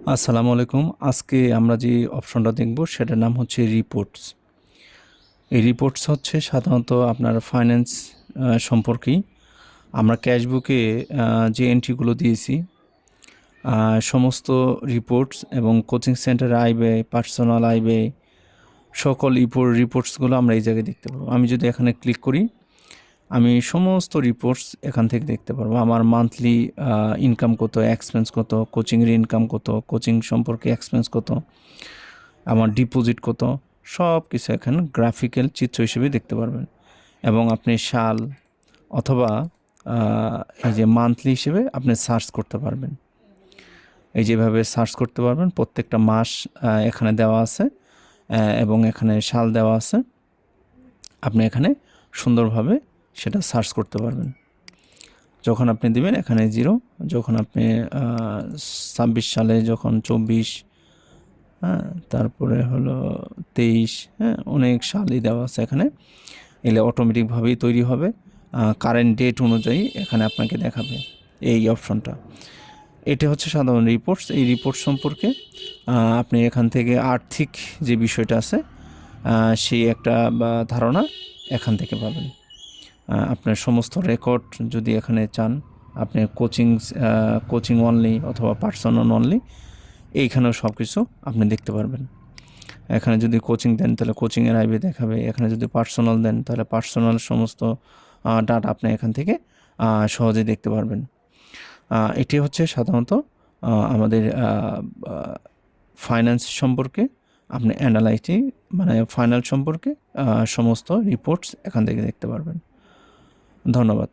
আসসালামু আলাইকুম। আজকে আমরা যে অপশনটা দেখব সেটার নাম হচ্ছে রিপোর্টস। এই রিপোর্টস হচ্ছে সাধারণত আপনার ফাইন্যান্স সম্পর্কেই। আমরা ক্যাশবুকে যে এন্ট্রিগুলো দিয়েছি সমস্ত রিপোর্টস এবং কোচিং সেন্টার আয় ব্যয়, পার্সোনাল আয় ব্যয়, সকল রিপোর্টসগুলো আমরা এই জায়গায় দেখতে পারবো। আমি যদি এখানে ক্লিক করি, আমি সমস্ত রিপোর্টস এখান থেকে দেখতে পারবো। আমার মান্থলি ইনকাম কত, এক্সপেন্স কত, কোচিংয়ের ইনকাম কত, কোচিং সম্পর্কে এক্সপেন্স কত, আমার ডিপোজিট কত, সব কিছু এখানে গ্রাফিক্যাল চিত্র হিসেবে দেখতে পারবেন। এবং আপনি সাল অথবা এই যে মান্থলি হিসেবে আপনি সার্চ করতে পারবেন। এই যেভাবে সার্চ করতে পারবেন, প্রত্যেকটা মাস এখানে দেওয়া আছে এবং এখানে সাল দেওয়া আছে। আপনি এখানে সুন্দরভাবে সেটা সার্চ করতে পারবেন। যখন আপনি দিবেন এখানে 0, যখন আপনি 26 সালে, যখন 24, হ্যাঁ, তারপরে হলো 23, হ্যাঁ, অনেক সালই দেওয়া আছে এখানে। এলে অটোমেটিকভাবেই তৈরি হবে, কারেন্ট ডেট অনুযায়ী এখানে আপনাকে দেখাবে এই অপশনটা। এটা হচ্ছে সাধারণ রিপোর্টস। এই রিপোর্ট সম্পর্কে আপনি এখান থেকে আর্থিক যে বিষয়টা আছে সেই একটা ধারণা এখান থেকে পাবেন। আপনার সমস্ত রেকর্ড যদি এখানে চান, আপনি কোচিং অনলি অথবা পার্সোনাল অনলি, এইখানেও সব কিছু আপনি দেখতে পারবেন। এখানে যদি কোচিং দেন তাহলে কোচিংয়ের আইবি দেখাবে, এখানে যদি পার্সোনাল দেন তাহলে পার্সোনাল সমস্ত ডাটা আপনি এখান থেকে সহজেই দেখতে পারবেন। এটি হচ্ছে সাধারণত আমাদের ফাইন্যান্স সম্পর্কে আপনি মানে ফাইনাল সম্পর্কে সমস্ত রিপোর্টস এখান থেকে দেখতে পারবেন। ধন্যবাদ।